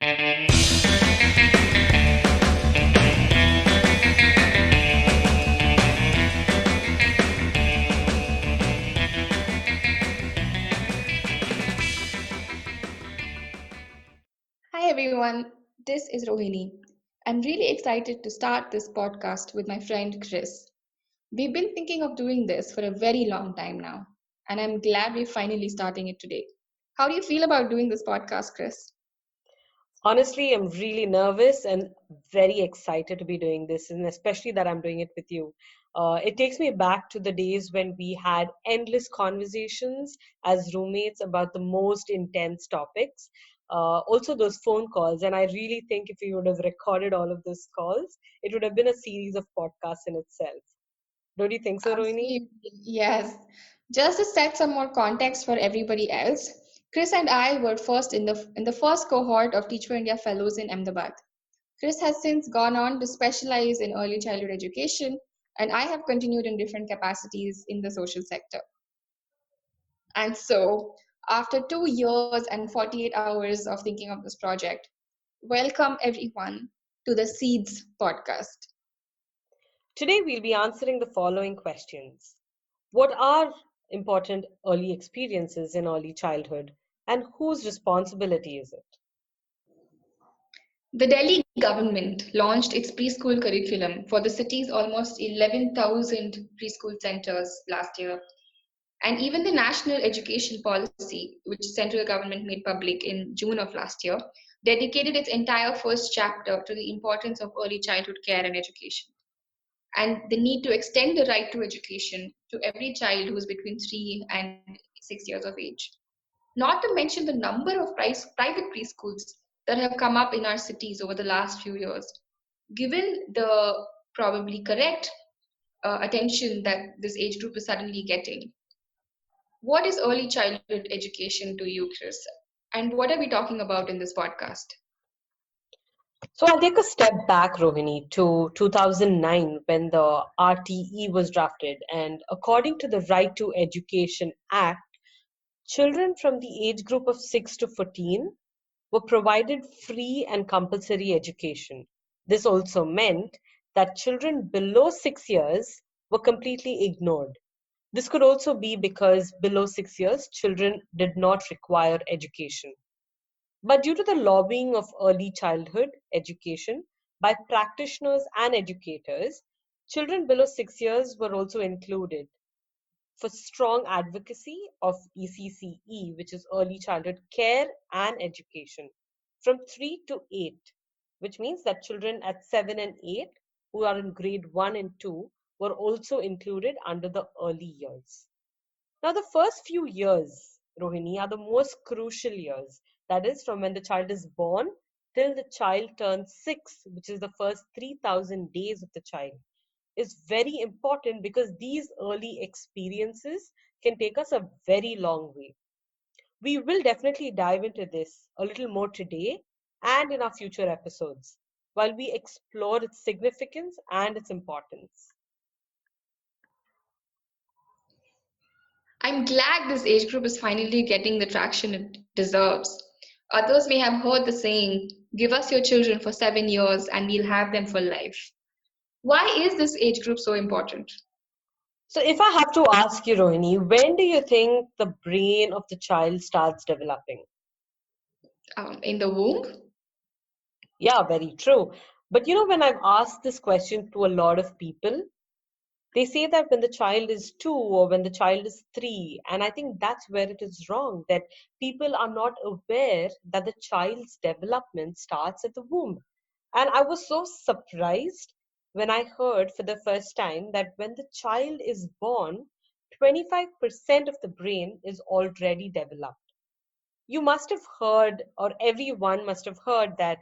Hi everyone, this is Rohini. I'm really excited to start this podcast with my friend Chris. We've been thinking of doing this for a very long time now, and I'm glad we're finally starting it today. How do you feel about doing this podcast, Chris? Honestly, I'm really nervous and very excited to be doing this, and especially that I'm doing it with you. It takes me back to the days when we had endless conversations as roommates about the most intense topics. Also, those phone calls, and I really think if we would have recorded all of those calls, it would have been a series of podcasts in itself. Don't you think so, Rohini? Absolutely, yes. Just to set some more context for everybody else, Chris and I were first in the first cohort of Teach for India Fellows in Ahmedabad. Chris has since gone on to specialize in early childhood education, and I have continued in different capacities in the social sector. And so, after 2 years and 48 hours of thinking of this project, welcome everyone to the Seeds podcast. Today, we'll be answering the following questions. What are important early experiences in early childhood, and whose responsibility is it? The Delhi government launched its preschool curriculum for the city's almost 11,000 preschool centers last year. And even the National Education Policy, which central government made public in June of last year, dedicated its entire first chapter to the importance of early childhood care and education, and the need to extend the right to education to every child who is between 3 and 6 years of age. Not to mention the number of private preschools that have come up in our cities over the last few years. Given the probably correct attention that this age group is suddenly getting, what is early childhood education to you, Chris? And what are we talking about in this podcast? So I'll take a step back, Rohini, to 2009 when the RTE was drafted. And according to the Right to Education Act, children from the age group of 6 to 14 were provided free and compulsory education. This also meant that children below 6 years were completely ignored. This could also be because below 6 years, children did not require education. But due to the lobbying of early childhood education by practitioners and educators, children below 6 years were also included for strong advocacy of ECCE, which is early childhood care and education, from 3 to 8, which means that children at 7 and 8 who are in grade 1 and 2 were also included under the early years. Now, the first few years, Rohini, are the most crucial years. That is, from when the child is born till the child turns 6, which is the first 3,000 days of the child, is very important because these early experiences can take us a very long way. We will definitely dive into this a little more today and in our future episodes while we explore its significance and its importance. I'm glad this age group is finally getting the traction it deserves. Others may have heard the saying, give us your children for 7 years and we'll have them for life. Why is this age group so important? So, if I have to ask you, Rohini, when do you think the brain of the child starts developing? In the womb? Yeah, very true. But when I've asked this question to a lot of people, they say that when the child is 2 or when the child is 3, and I think that's where it is wrong, that people are not aware that the child's development starts at the womb. And I was so surprised when I heard for the first time that when the child is born, 25% of the brain is already developed. You must have heard, or everyone must have heard, that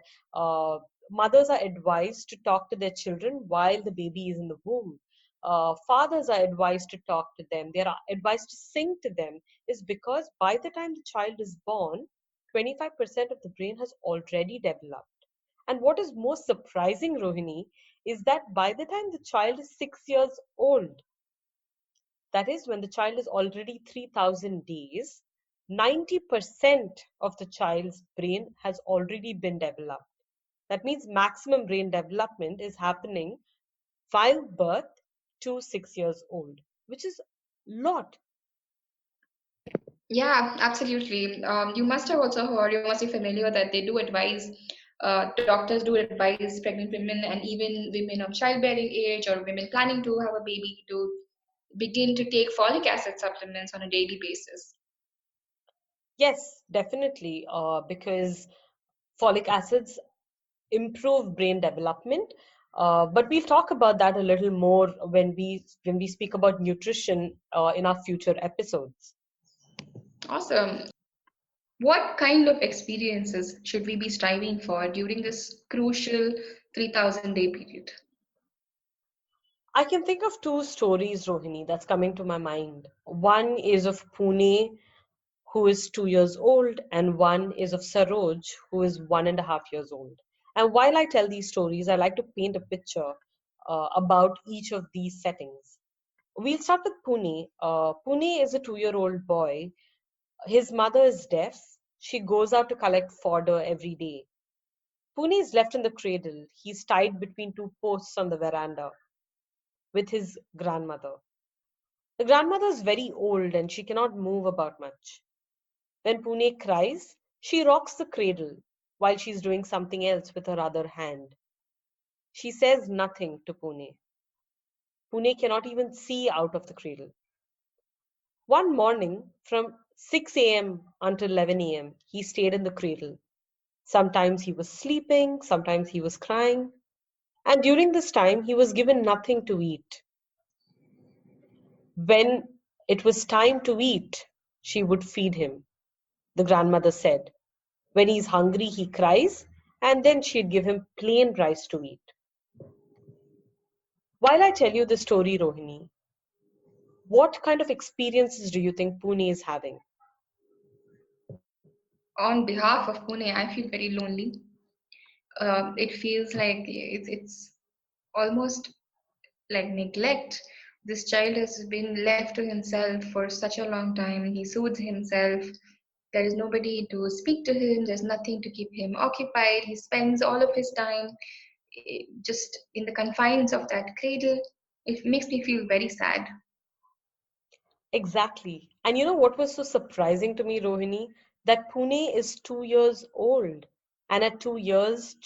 mothers are advised to talk to their children while the baby is in the womb. Fathers are advised to talk to them. They are advised to sing to them, is because by the time the child is born, 25% of the brain has already developed. And what is most surprising, Rohini, is that by the time the child is 6 years old, that is when the child is already 3,000 days, 90% of the child's brain has already been developed. That means maximum brain development is happening while birth to 6 years old, which is lot. Yeah, absolutely. You must have also heard, you must be familiar that they do advise, doctors do advise pregnant women and even women of childbearing age or women planning to have a baby to begin to take folic acid supplements on a daily basis. Yes, definitely, because folic acids improve brain development. But we'll talk about that a little more when we speak about nutrition in our future episodes. Awesome. What kind of experiences should we be striving for during this crucial 3,000-day period? I can think of two stories, Rohini, that's coming to my mind. One is of Pune, who is 2 years old, and one is of Saroj, who is 1.5 years old. And while I tell these stories, I like to paint a picture about each of these settings. We'll start with Pune. Pune is a 2-year-old boy. His mother is deaf. She goes out to collect fodder every day. Pune is left in the cradle. He's tied between two posts on the veranda with his grandmother. The grandmother is very old and she cannot move about much. When Pune cries, she rocks the cradle while she's doing something else with her other hand. She says nothing to Pune. Pune cannot even see out of the cradle. One morning, from 6 a.m. until 11 a.m., he stayed in the cradle. Sometimes he was sleeping, sometimes he was crying, and during this time, he was given nothing to eat. When it was time to eat, she would feed him, the grandmother said. When he's hungry, he cries, and then she'd give him plain rice to eat. While I tell you the story, Rohini, what kind of experiences do you think Pune is having? On behalf of Pune, I feel very lonely. It feels like it's almost like neglect. This child has been left to himself for such a long time. He soothes himself. There is nobody to speak to him. There's nothing to keep him occupied. He spends all of his time just in the confines of that cradle. It makes me feel very sad. Exactly. And you know what was so surprising to me, Rohini? That Pune is 2 years old. And at 2 years,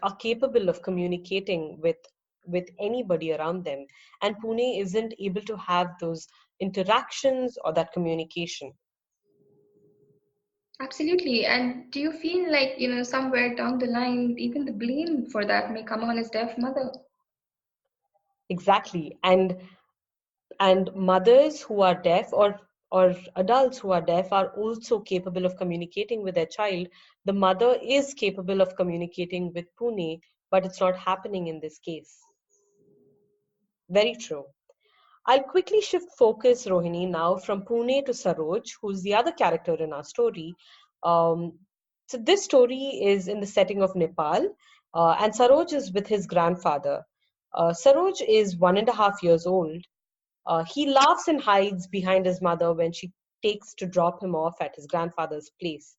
are capable of communicating with anybody around them. And Pune isn't able to have those interactions or that communication. Absolutely. And do you feel like, somewhere down the line, even the blame for that may come on his deaf mother? Exactly. And mothers who are deaf or adults who are deaf are also capable of communicating with their child. The mother is capable of communicating with Pune, but it's not happening in this case. Very true. I'll quickly shift focus, Rohini, now from Pune to Saroj, who's the other character in our story. Um, so this story is in the setting of Nepal, and Saroj is with his grandfather. Saroj is 1.5 years old. He laughs and hides behind his mother when she takes to drop him off at his grandfather's place.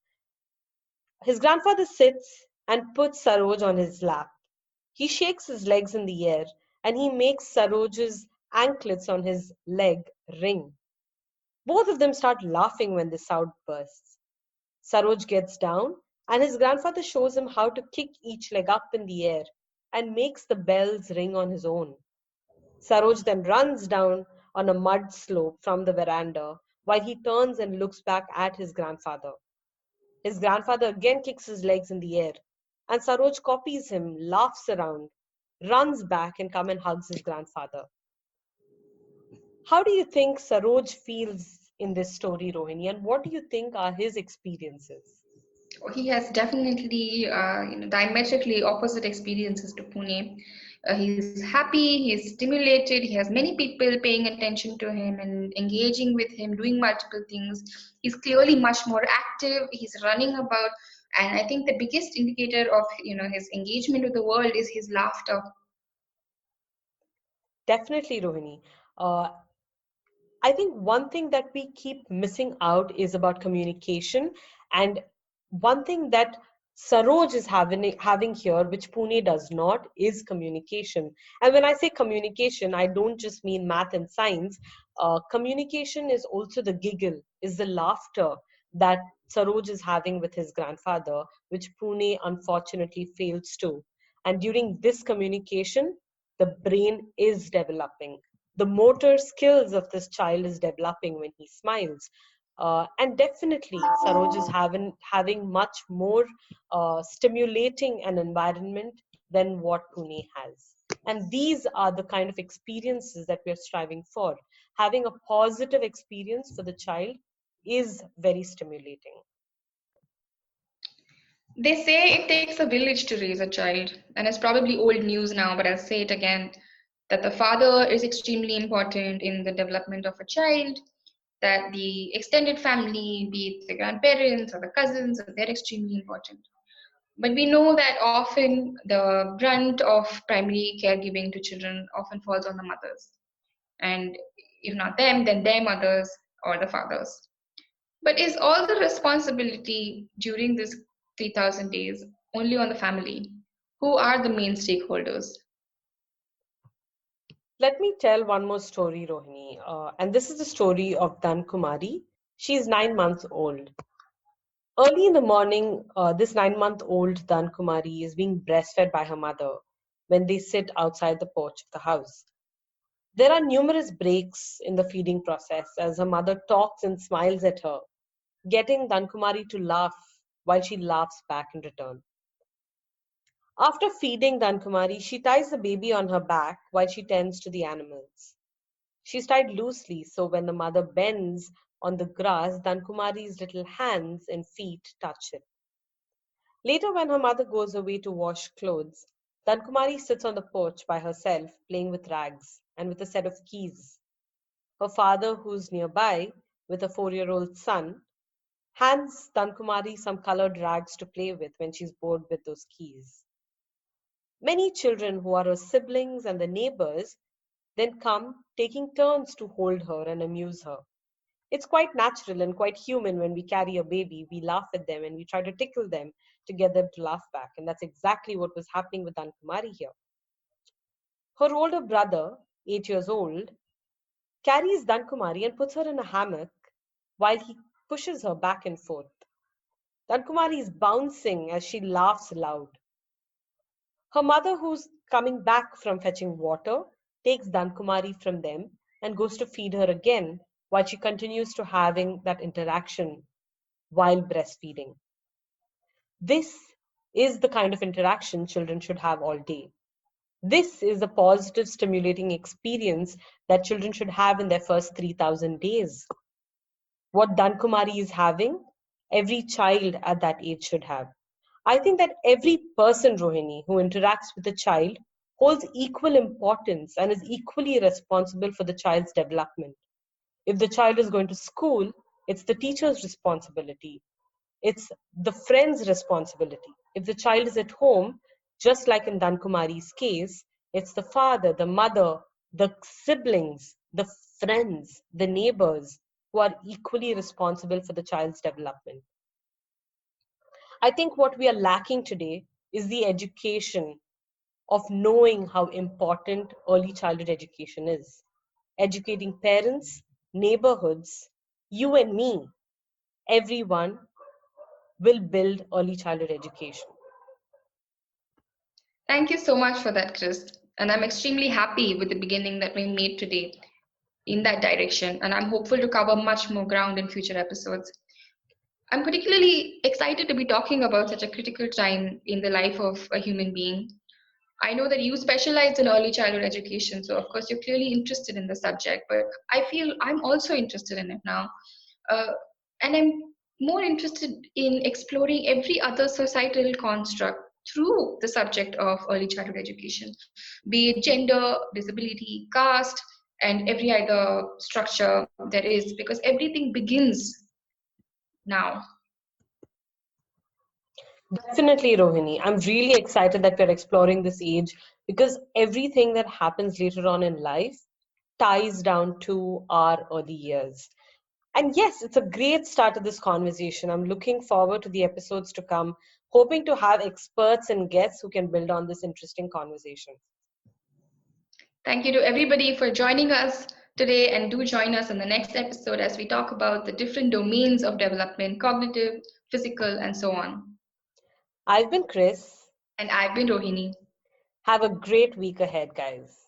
His grandfather sits and puts Saroj on his lap. He shakes his legs in the air and he makes Saroj's anklets on his leg ring. Both of them start laughing when the sound bursts. Saroj gets down and his grandfather shows him how to kick each leg up in the air and makes the bells ring on his own. Saroj then runs down on a mud slope from the veranda while he turns and looks back at his grandfather. His grandfather again kicks his legs in the air, and Saroj copies him, laughs around, runs back and comes and hugs his grandfather. How do you think Saroj feels in this story, Rohini, and what do you think are his experiences? He has definitely, diametrically opposite experiences to Pune. He's happy, he's stimulated, he has many people paying attention to him and engaging with him, doing multiple things. He's clearly much more active, he's running about, and I think the biggest indicator of his engagement with the world is his laughter. Definitely, Rohini. Uh, I think one thing that we keep missing out is about communication. And one thing that Saroj is having here, which Pune does not, is communication. And when I say communication, I don't just mean math and science. Communication is also the giggle, is the laughter that Saroj is having with his grandfather, which Pune unfortunately fails to. And during this communication, the brain is developing. The motor skills of this child is developing when he smiles. And definitely, Saroj is having much more stimulating an environment than what Pune has. And these are the kind of experiences that we are striving for. Having a positive experience for the child is very stimulating. They say it takes a village to raise a child, and it's probably old news now, but I'll say it again that the father is extremely important in the development of a child, that the extended family, be it the grandparents or the cousins, they're extremely important. But we know that often the brunt of primary caregiving to children often falls on the mothers. And if not them, then their mothers or the fathers. But is all the responsibility during this 3,000 days only on the family? Who are the main stakeholders? Let me tell one more story, Rohini. And this is the story of Dan Kumari. She is 9 months old. Early in the morning, this 9 month old Dan Kumari is being breastfed by her mother when they sit outside the porch of the house. There are numerous breaks in the feeding process as her mother talks and smiles at her, getting Dan Kumari to laugh while she laughs back in return. After feeding Dan Kumari, she ties the baby on her back while she tends to the animals. She's tied loosely so when the mother bends on the grass, Dan Kumari's little hands and feet touch it. Later, when her mother goes away to wash clothes, Dankumari sits on the porch by herself, playing with rags and with a set of keys. Her father, who's nearby with a 4-year-old son, hands Dankumari some colored rags to play with when she's bored with those keys. Many children who are her siblings and the neighbors then come, taking turns to hold her and amuse her. It's quite natural and quite human when we carry a baby, we laugh at them and we try to tickle them to get them to laugh back. And that's exactly what was happening with Ankumari here. Her older brother, 8 years old, carries Dankumari and puts her in a hammock while he pushes her back and forth. Dankumari is bouncing as she laughs loud. Her mother, who's coming back from fetching water, takes Dankumari from them and goes to feed her again while she continues to having that interaction while breastfeeding. This is the kind of interaction children should have all day. This is the positive, stimulating experience that children should have in their first 3,000 days. What Dankumari is having, every child at that age should have. I think that every person, Rohini, who interacts with a child holds equal importance and is equally responsible for the child's development. If the child is going to school, it's the teacher's responsibility. It's the friend's responsibility. If the child is at home, just like in Dankumari's case, it's the father, the mother, the siblings, the friends, the neighbors who are equally responsible for the child's development. I think what we are lacking today is the education of knowing how important early childhood education is. Educating parents, neighborhoods, you and me, everyone will build early childhood education. Thank you so much for that, Chris. And I'm extremely happy with the beginning that we made today in that direction. And I'm hopeful to cover much more ground in future episodes. I'm particularly excited to be talking about such a critical time in the life of a human being. I know that you specialize in early childhood education, so of course you're clearly interested in the subject, but I feel I'm also interested in it now. Uh, and I'm more interested in exploring every other societal construct through the subject of early childhood education, be it gender, disability, caste, and every other structure there is, because everything begins now. Definitely, Rohini. I'm really excited that we're exploring this age because everything that happens later on in life ties down to our early years. And yes, it's a great start to this conversation. I'm looking forward to the episodes to come, hoping to have experts and guests who can build on this interesting conversation. Thank you to everybody for joining us today, and do join us in the next episode as we talk about the different domains of development: cognitive, physical, and so on. I've been Chris. And I've been Rohini. Have a great week ahead, guys.